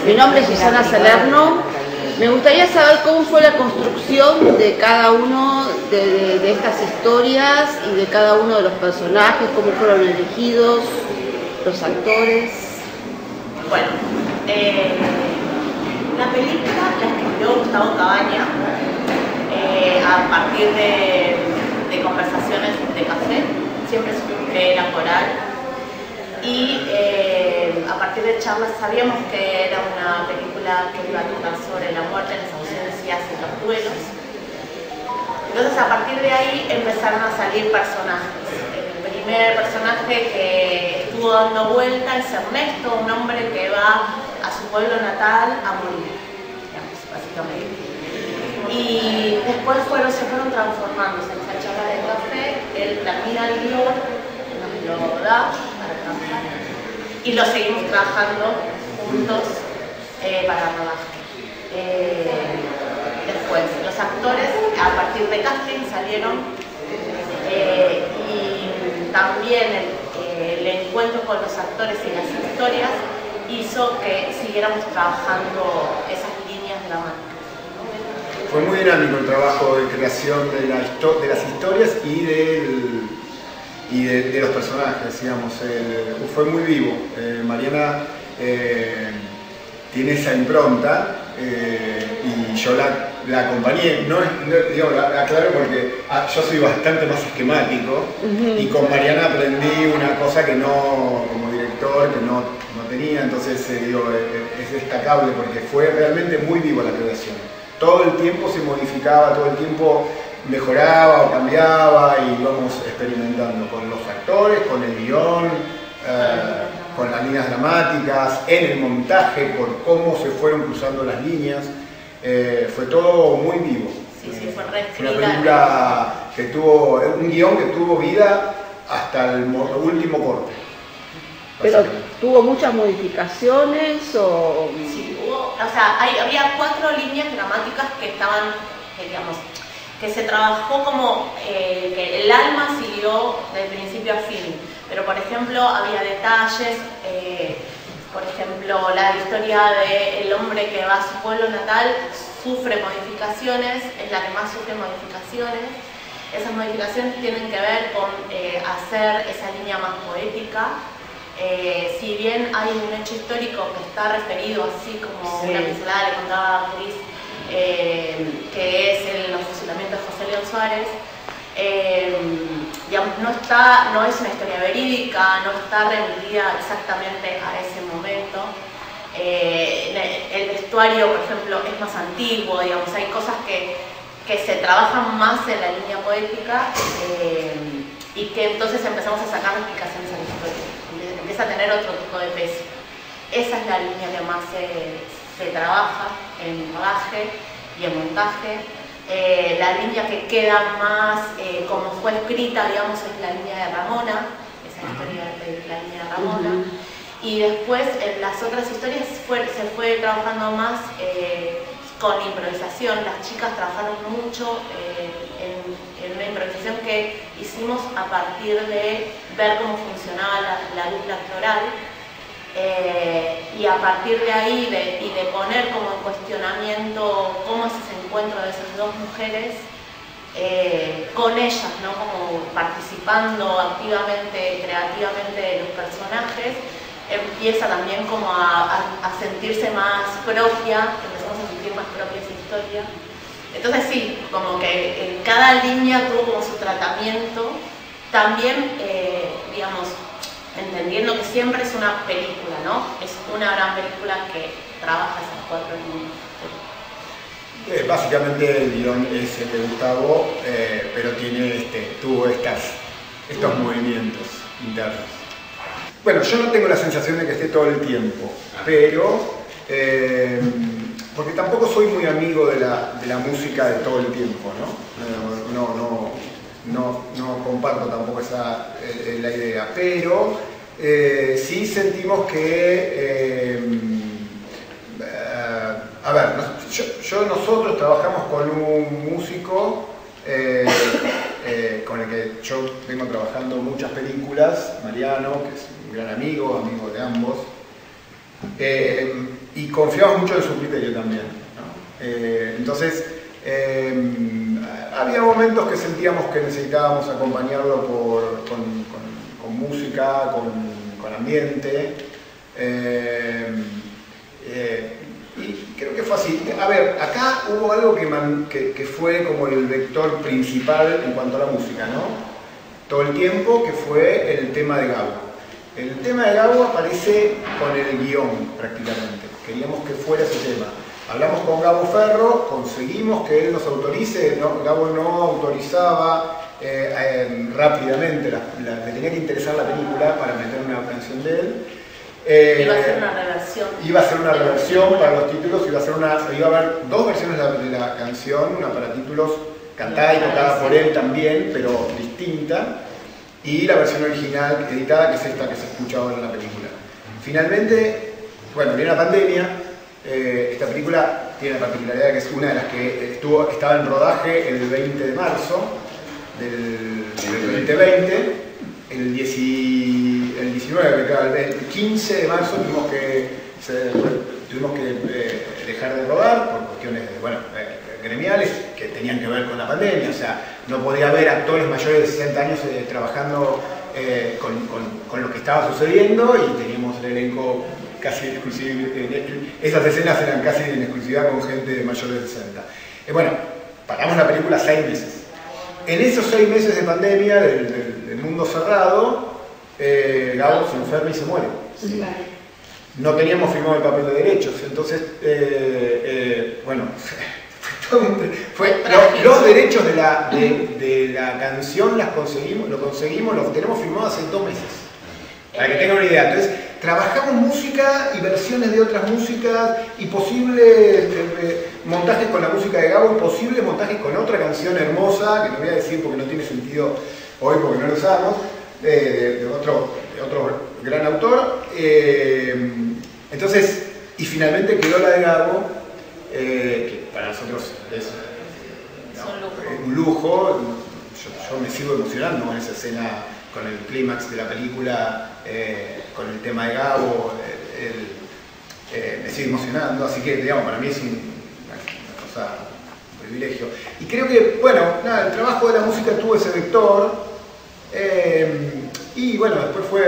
Mi nombre es Susana Salerno. Me gustaría saber cómo fue la construcción de cada uno de estas historias y de cada uno de los personajes, cómo fueron elegidos los actores. Bueno, la película la escribió Gustavo Cabaña a partir de conversaciones de café. Siempre supimos que era coral. Y a partir de charlas sabíamos que era una película que iba a tratar sobre la muerte, las ausencias y los duelos. Entonces a partir de ahí empezaron a salir personajes. El primer personaje que estuvo dando vuelta es Ernesto, un hombre que va a su pueblo natal a morir, digamos, básicamente. Y después se fueron transformando. En esa charla de café, él termina el guión, nos lo da para trabajar y lo seguimos trabajando juntos para el rodaje. Después, los actores a partir de casting salieron y también el encuentro con los actores y las historias hizo que siguiéramos trabajando esas líneas dramáticas. Fue muy dinámico el trabajo de creación de las historias y de los personajes, digamos. Fue muy vivo. Mariana tiene esa impronta y yo la acompañé. Digo, la aclaro porque yo soy bastante más esquemático y con Mariana aprendí una cosa que no, como director, que no tenía. Entonces es destacable porque fue realmente muy vivo la creación. Todo el tiempo se modificaba, todo el tiempo mejoraba o cambiaba y íbamos experimentando con los actores, con el guión, con las líneas dramáticas, en el montaje, por cómo se fueron cruzando las líneas. Fue todo muy vivo. Sí, fue re una película que tuvo, un guión que tuvo vida hasta el último corte. ¿Pero tuvo muchas modificaciones o...? Sí, había 4 líneas dramáticas que estaban, digamos, que se trabajó como que el alma siguió de principio a fin. Pero, por ejemplo, había detalles, por ejemplo, la historia del hombre que va a su pueblo natal sufre modificaciones, es la que más sufre modificaciones. Esas modificaciones tienen que ver con hacer esa línea más poética. Si bien hay un hecho histórico que está referido así como una pincelada le contaba a Cris, que es el fusilamiento de José León Suárez, digamos, no es una historia verídica, no está remitida exactamente a ese momento. El vestuario, por ejemplo, es más antiguo, digamos, hay cosas que se trabajan más en la línea poética y que entonces empezamos a sacar explicaciones a la historia. Empieza a tener otro tipo de peso. Esa es la línea que más se trabaja en rodaje y en montaje. La línea que queda más como fue escrita, digamos, es la línea de Ramona, esa historia de la línea de Ramona. Y después en las otras historias se fue trabajando más con improvisación. Las chicas trabajaron mucho en una improvisación que hicimos a partir de ver cómo funcionaba la dupla actoral y a partir de ahí y de poner como en cuestionamiento cómo es ese encuentro de esas dos mujeres con ellas, ¿no? Como participando activamente, creativamente de los personajes, empieza también como a sentirse más propia, empezamos a sentir más propia esa historia. Entonces sí, como que cada línea tuvo como su tratamiento, también, digamos, entendiendo que siempre es una película, ¿no? Es una gran película que trabaja esas 4 líneas. Básicamente el guión es el de Gustavo, pero tuvo estos movimientos internos. Bueno, yo no tengo la sensación de que esté todo el tiempo, pero porque tampoco soy muy amigo de la música de todo el tiempo, ¿no? No comparto tampoco la idea, pero sí sentimos que, nosotros trabajamos con un músico con el que yo vengo trabajando muchas películas, Mariano, que es un gran amigo de ambos. y confiamos mucho en su criterio también, ¿no? Entonces, había momentos que sentíamos que necesitábamos acompañarlo con música, con ambiente. Y creo que fue así. A ver, acá hubo algo que fue como el vector principal en cuanto a la música, ¿no? Todo el tiempo, que fue el tema de Gabo. El tema de Gabo aparece con el guión, prácticamente. Queríamos que fuera ese tema. Hablamos con Gabo Ferro, conseguimos que él nos autorice, ¿no? Gabo no autorizaba rápidamente, le tenía que interesar la película para meter una canción de él. Iba a ser una reversión. Iba a ser una reversión para los títulos, iba a haber dos versiones de la canción, una para títulos cantada y tocada por él también, pero distinta, y la versión original editada, que es esta que se escucha ahora en la película. Finalmente, bueno, viene la pandemia. Esta película tiene la particularidad que es una de las que estaba en rodaje el 20 de marzo del 2020, el 19, el 15 de marzo tuvimos que dejar de rodar por cuestiones gremiales que tenían que ver con la pandemia. O sea, no podía haber actores mayores de 60 años trabajando con lo que estaba sucediendo, y teníamos el elenco casi en exclusividad. Esas escenas eran casi en exclusividad con gente mayor de 60. Bueno, paramos la película 6 meses. En esos 6 meses de pandemia, del mundo cerrado, Gabo se enferma y se muere. Sí. No teníamos firmado el papel de derechos, entonces, los derechos de la canción lo conseguimos, lo tenemos firmado hace 2 meses. Para que tengan una idea. Entonces, trabajamos música y versiones de otras músicas y posibles montajes con la música de Gabo y posibles montajes con otra canción hermosa, que no voy a decir porque no tiene sentido hoy porque no lo usamos, de otro gran autor. Entonces, y finalmente quedó la de Gabo, que para nosotros es un lujo. Yo me sigo emocionando con esa escena, con el clímax de la película, con el tema de Gabo, me sigue emocionando, así que, digamos, para mí es una cosa, un privilegio. Y creo que, bueno, nada, el trabajo de la música tuvo ese vector, y bueno, después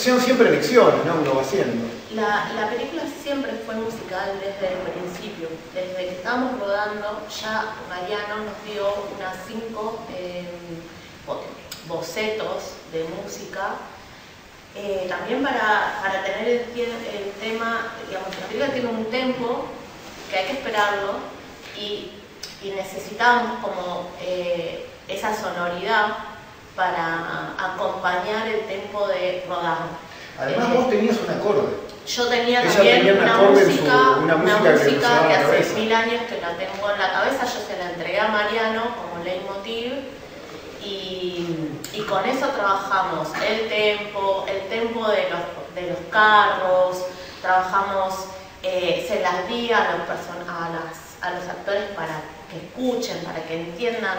son siempre elecciones, ¿no? Uno va haciendo. La película siempre fue musical desde el principio. Desde que estábamos rodando, ya Mariano nos dio unas 5 bocetos de música, también para tener el tema, digamos, la película tiene un tempo que hay que esperarlo, y necesitábamos como esa sonoridad para acompañar el tempo de rodaje. Además, vos tenías un acorde. Yo tenía Ella también tenía una música que hace cabeza. 1000 años que la tengo en la cabeza. Yo se la entregué a Mariano como leitmotiv, y con eso trabajamos el tempo de los carros, trabajamos, se las di a los actores para que escuchen, para que entiendan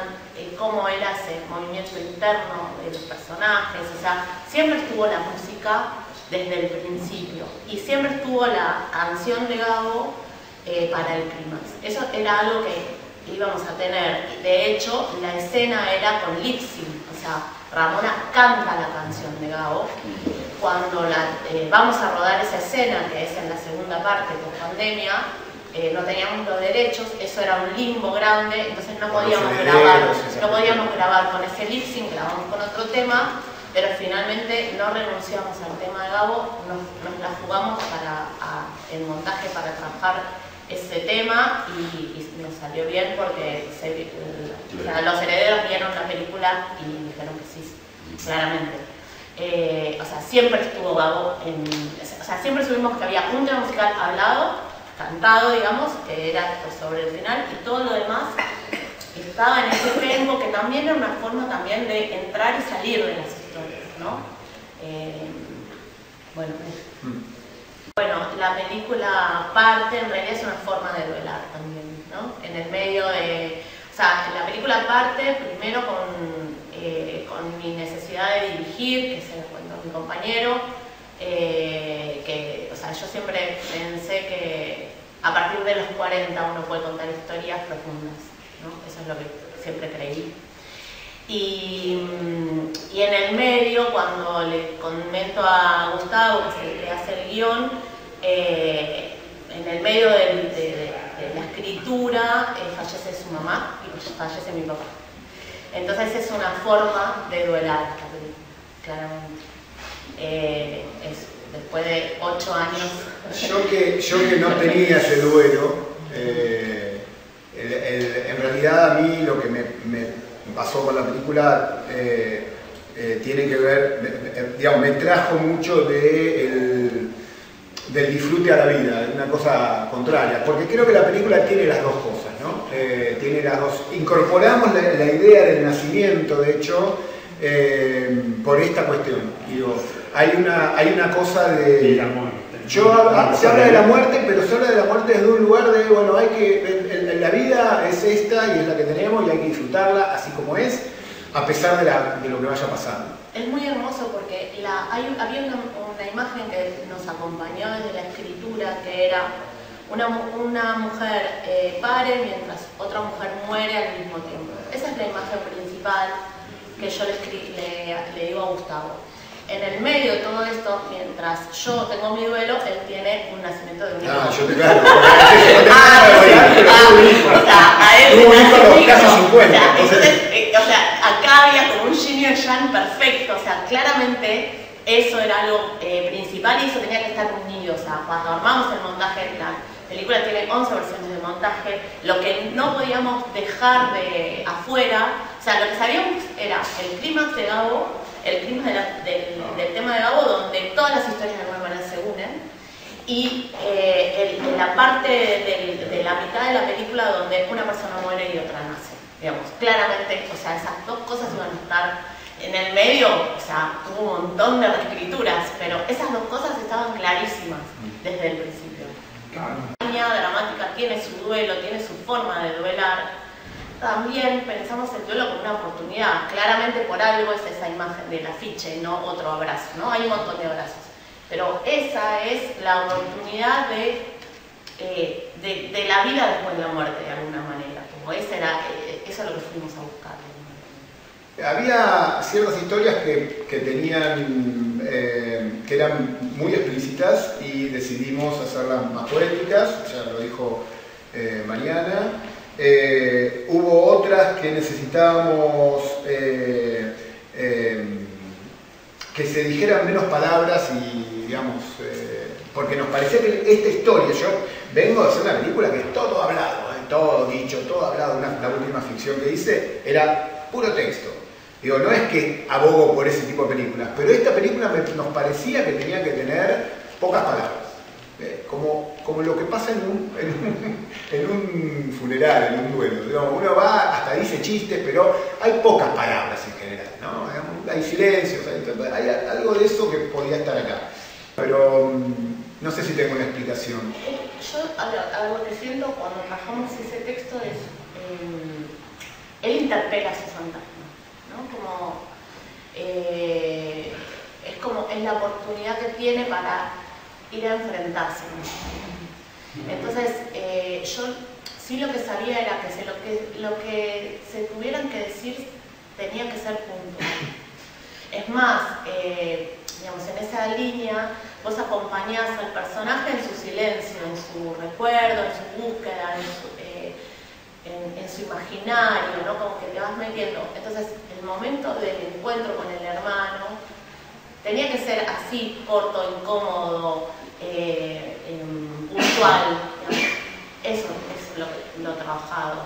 cómo era ese movimiento interno de los personajes. O sea, siempre estuvo la música desde el principio, y siempre estuvo la canción de Gabo para el clímax. Eso era algo que íbamos a tener. De hecho, la escena era con lip sync, o sea, Ramona canta la canción de Gabo. Cuando vamos a rodar esa escena, que es en la segunda parte por pandemia, no teníamos los derechos, eso era un limbo grande, entonces no podíamos grabar con ese lip sync, grabamos con otro tema, pero finalmente no renunciamos al tema de Gabo, nos la jugamos el montaje para trabajar ese tema, y nos salió bien porque los herederos vieron la película y dijeron que sí, claramente. O sea, siempre estuvo Gabo o sea, siempre supimos que había un tema musical hablado, cantado, digamos, que era sobre el final, y todo lo demás estaba en ese tempo, que también era una forma también de entrar y salir de las historias, ¿no? Bueno, la película parte, en realidad es una forma de duelar también, ¿no? En el medio de... O sea, la película parte primero con mi necesidad de dirigir, que se lo cuento a mi compañero, o sea, siempre pensé que a partir de los 40 uno puede contar historias profundas, ¿no? Eso es lo que siempre creí. Y en el medio, cuando le comento a Gustavo, que es el que hace el guión, en el medio de la escritura fallece su mamá y fallece mi papá. Entonces es una forma de duelar, claramente. Después de 8 años. Yo que no tenía ese duelo, en realidad a mí lo que me pasó con la película tiene que ver, digamos, me trajo mucho del disfrute a la vida, una cosa contraria, porque creo que la película tiene las dos cosas, ¿no? Tiene las dos. Incorporamos la idea del nacimiento, de hecho, por esta cuestión. Digo, hay una cosa de... se habla de la muerte, pero se habla de la muerte desde un lugar de, bueno, la vida es esta y es la que tenemos y hay que disfrutarla así como es, a pesar de lo que vaya pasando. Es muy hermoso porque había una imagen que nos acompañó desde la escritura, que era una mujer pare mientras otra mujer muere al mismo tiempo. Esa es la imagen principal que yo le digo a Gustavo. En el medio de todo esto, mientras yo tengo mi duelo, él tiene un nacimiento de un hijo. Ah, yo te claro. A él tuvo un hijo a los casi 50. Entonces, acá había como un yin y un yang perfecto. O sea, claramente eso era algo principal y eso tenía que estar unido. O sea, cuando armamos el montaje, la película tiene 11 versiones de montaje, lo que no podíamos dejar de afuera, o sea, lo que sabíamos era el clímax de Gabo, el clímax del tema de Gabo, donde todas las historias de alguna manera se unen, y la parte de la mitad de la película donde una persona muere y otra nace. Digamos, claramente, o sea, esas dos cosas iban a estar en el medio, o sea, tuvo un montón de reescrituras, pero esas dos cosas estaban clarísimas desde el principio. La línea dramática tiene su duelo, tiene su forma de duelar. También pensamos el duelo como una oportunidad. Claramente por algo es esa imagen del afiche, no otro abrazo, ¿no? Hay un montón de abrazos. Pero esa es la oportunidad de la vida después de la muerte, de alguna manera. Como eso es lo que fuimos a buscar. Había ciertas historias que tenían, que eran muy explícitas y decidimos hacerlas más poéticas, ya lo dijo Mariana. Hubo otras que necesitábamos que se dijeran menos palabras y, digamos, porque nos parecía que esta historia, yo vengo de hacer una película que es todo hablado, todo dicho, todo hablado, la última ficción que hice era puro texto. Digo, no es que abogo por ese tipo de películas, pero esta película nos parecía que tenía que tener pocas palabras. Como lo que pasa en un funeral, en un duelo. Digamos, uno va, hasta dice chistes, pero hay pocas palabras en general, ¿no? Hay silencios, hay algo de eso que podía estar acá. Pero no sé si tengo una explicación. Yo algo que siento cuando trabajamos ese texto es, él interpela a su fantasma, ¿no? Es la oportunidad que tiene para ir a enfrentarse. Entonces, yo sí lo que sabía era que lo que se tuvieran que decir tenía que ser puntual. Es más, digamos, en esa línea vos acompañás al personaje en su silencio, en su recuerdo, en su búsqueda, en su imaginario, ¿no? Como que te vas metiendo. Entonces, el momento del encuentro con el hermano tenía que ser así, corto, incómodo, puntual. Eso es lo trabajado.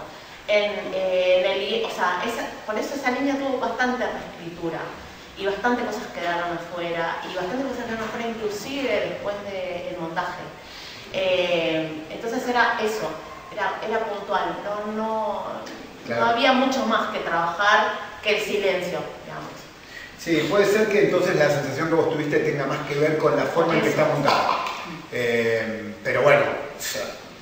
Por eso esa línea tuvo bastante reescritura y bastante cosas quedaron afuera y bastante cosas quedaron afuera inclusive después del montaje. Entonces era eso, era puntual, claro. No había mucho más que trabajar que el silencio, digamos. Sí, puede ser que entonces la sensación que vos tuviste tenga más que ver con la forma en que está montada. Pero bueno,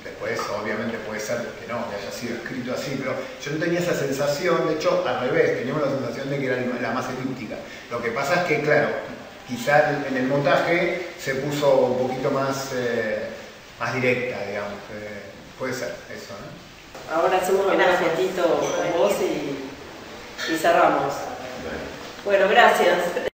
después obviamente puede ser que no, que haya sido escrito así, pero yo no tenía esa sensación, de hecho al revés, teníamos la sensación de que era la más elíptica. Lo que pasa es que, claro, quizá en el montaje se puso un poquito más, más directa, digamos. Puede ser eso, ¿no? Ahora hacemos una fotito con vos y cerramos. Bueno, gracias.